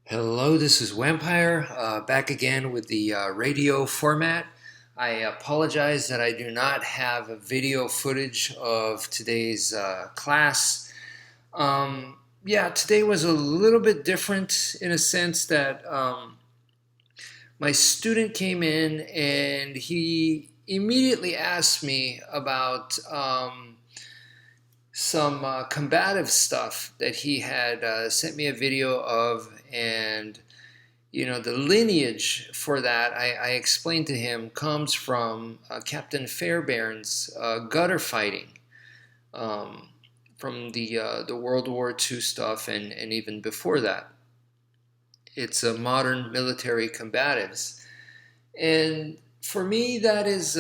Hello, this is wmpyr, back again with the radio format. I apologize that I do not have a video footage of today's class. Yeah, today was a little bit different in a sense that my student came in and he immediately asked me about some combative stuff that he had sent me a video of, and the lineage for that, I explained to him, comes from Captain Fairbairn's gutter fighting, um, from the World War II stuff, and even before that. It's a modern military combatives, and for me, that has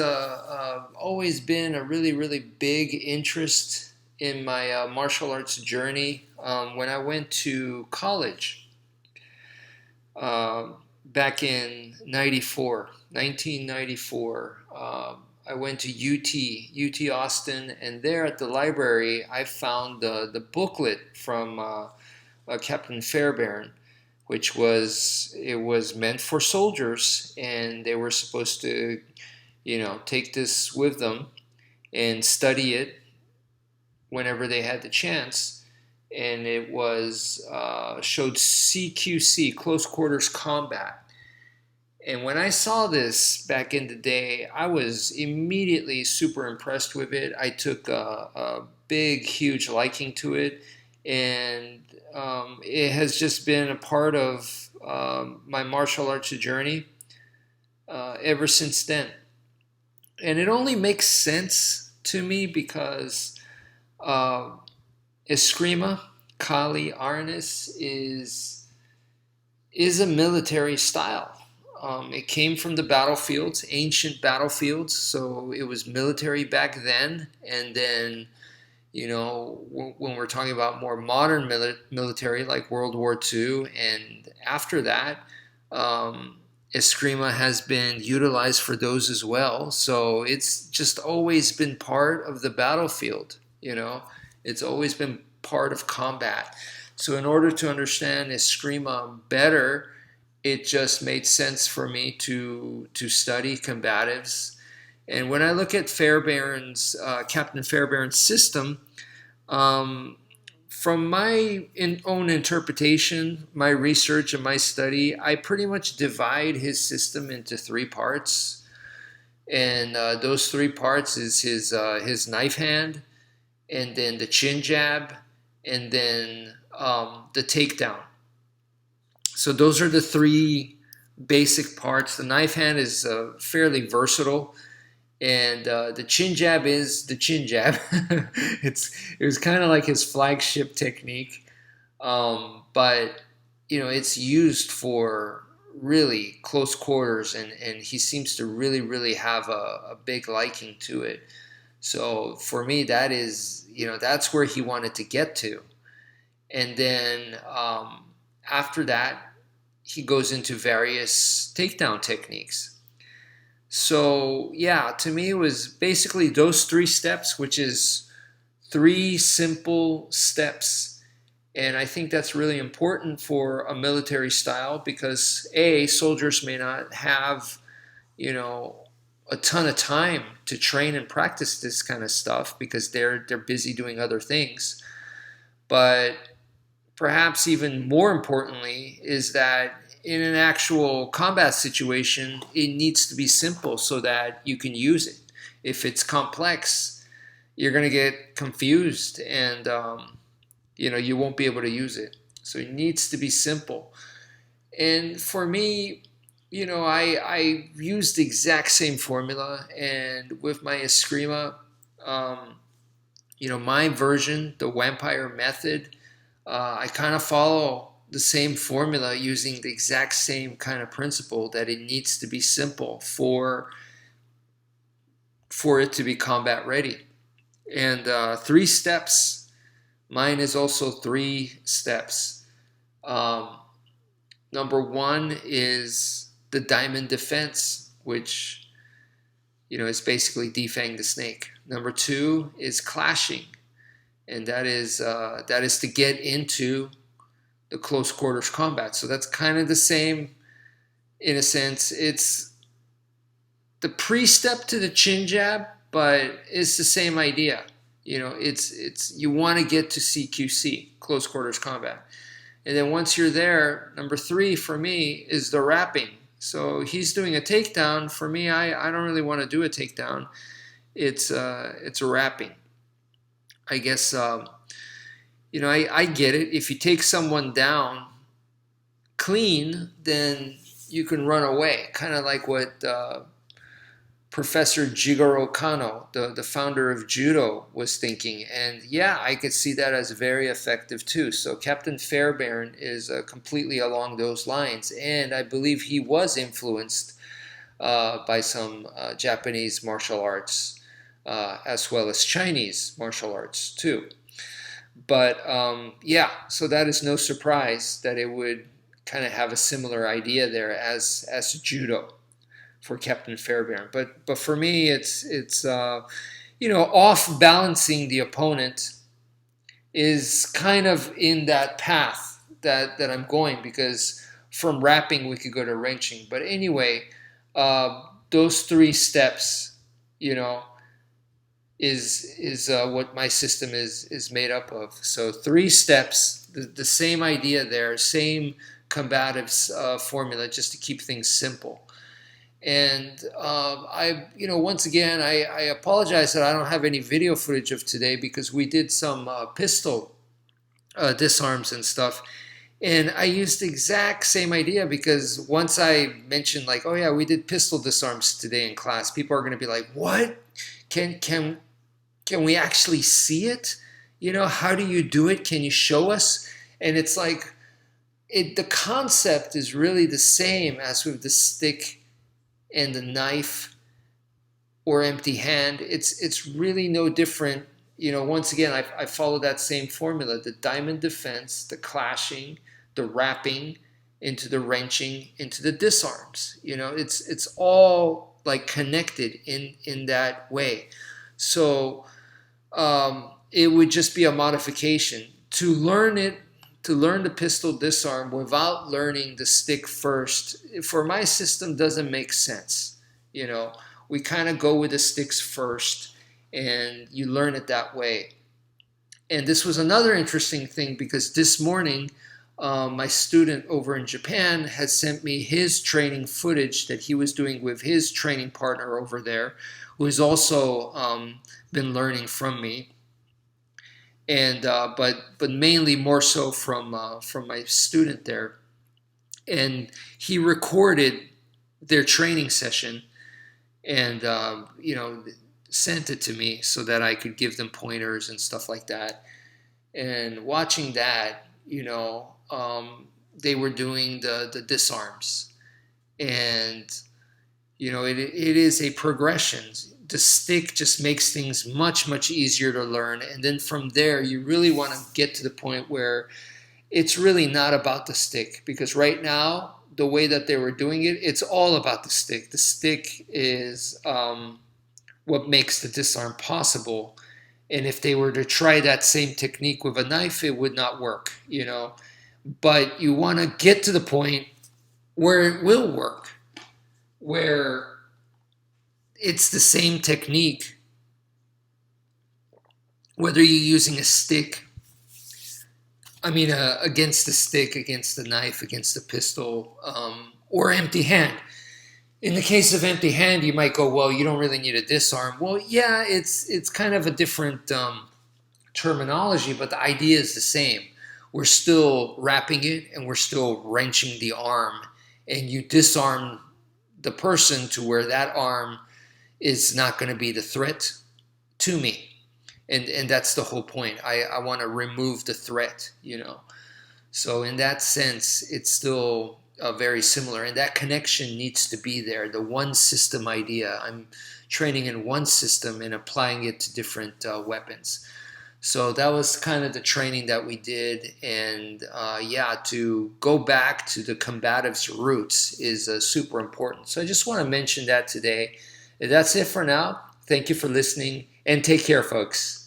always been a really big interest in my martial arts journey. When I went to college, uh, back in 1994. I went to UT Austin, and there at the library, I found the booklet from Captain Fairbairn, which was meant for soldiers, and they were supposed to, take this with them and study it whenever they had the chance. And it was showed CQC, close quarters combat. And when I saw this back in the day, I was immediately super impressed with it. I took a big, huge liking to it, and it has just been a part of my martial arts journey ever since then. And it only makes sense to me because uh, Escrima, Kali, Arnis is a military style. It came from the battlefields, ancient battlefields, so it was military back then. And then, when we're talking about more modern military like World War II, and after that, Escrima has been utilized for those as well. So it's just always been part of the battlefield, it's always been part of combat. So in order to understand Escrima better, it just made sense for me to study combatives. And when I look at Captain Fairbairn's system, um, from my own interpretation, my research, and my study, I pretty much divide his system into three parts. And those three parts is his knife hand, and then the chin jab, and then the takedown. So those are the three basic parts. The knife hand is fairly versatile, and the chin jab is the chin jab. It was kind of like his flagship technique, but it's used for really close quarters, and he seems to really have a big liking to it. So for me, that is, that's where he wanted to get to. And then after that, he goes into various takedown techniques. So yeah, to me, it was basically those three steps, which is three simple steps. And I think that's really important for a military style because soldiers may not have, a ton of time to train and practice this kind of stuff because they're busy doing other things. But perhaps even more importantly is that in an actual combat situation, it needs to be simple so that you can use it. If it's complex, you're going to get confused, and you won't be able to use it. So it needs to be simple. And for me, I used the exact same formula, and with my Escrima, my version, the wmpyr method, I kind of follow the same formula using the exact same kind of principle that it needs to be simple for it to be combat ready. And three steps. Mine is also three steps. Um, Number one is the diamond defense, which is basically defang the snake. Number two is clashing, and that is to get into close quarters combat. So that's kind of the same in a sense. It's the pre-step to the chin jab, but it's the same idea. It's you want to get to CQC, close quarters combat. And then once you're there, number 3 for me is the wrapping. So he's doing a takedown. For me, I don't really want to do a takedown. It's a wrapping. I guess, I get it. If you take someone down clean, then you can run away. Kind of like what Professor Jigoro Kano, the founder of judo, was thinking. And yeah, I could see that as very effective too. So Captain Fairbairn is completely along those lines. And I believe he was influenced by some Japanese martial arts as well as Chinese martial arts too. But yeah, so that is no surprise that it would kind of have a similar idea there as judo for Captain Fairbairn. But for me, it's off balancing the opponent is kind of in that path that I'm going, because from wrapping we could go to wrenching. But anyway, those 3 steps, is what my system is made up of. So 3 steps, the same idea there, same combatives formula, just to keep things simple. And once again, I apologize that I don't have any video footage of today, because we did some pistol disarms and stuff. And I used the exact same idea, because once I mentioned like, oh yeah, we did pistol disarms today in class, people are going to be like, what? Can we actually see it? How do you do it? Can you show us? And it's like, the concept is really the same as with the stick and the knife or empty hand. It's really no different. Once again, I follow that same formula: the diamond defense, the clashing, the wrapping, into the wrenching, into the disarms. It's all like connected in that way. So it would just be a modification to learn the pistol disarm without learning the stick first. For my system, doesn't make sense. We kind of go with the sticks first, and you learn it that way. And this was another interesting thing, because this morning my student over in Japan had sent me his training footage that he was doing with his training partner over there, who has also been learning from me. And but mainly more so from my student there. And he recorded their training session, and sent it to me so that I could give them pointers and stuff like that. And watching that, they were doing the disarms, and it is a progression. The stick just makes things much, much easier to learn. And then from there, you really want to get to the point where it's really not about the stick. Because right now, the way that they were doing it, it's all about the stick. The stick is what makes the disarm possible. And if they were to try that same technique with a knife, it would not work, But you want to get to the point where it will work, where it's the same technique, whether you're using a stick, against the stick, against the knife, against the pistol, or empty hand. In the case of empty hand, you might go, well, you don't really need a disarm. Well, yeah, it's kind of a different terminology, but the idea is the same. We're still wrapping it, and we're still wrenching the arm, and you disarm the person to where that arm is not going to be the threat to me. And that's the whole point. I want to remove the threat, So in that sense, it's still very similar. And that connection needs to be there. The one system idea. I'm training in one system and applying it to different weapons. So that was kind of the training that we did. And to go back to the combatives roots is super important. So I just want to mention that today. That's it for now. Thank you for listening, and take care, folks.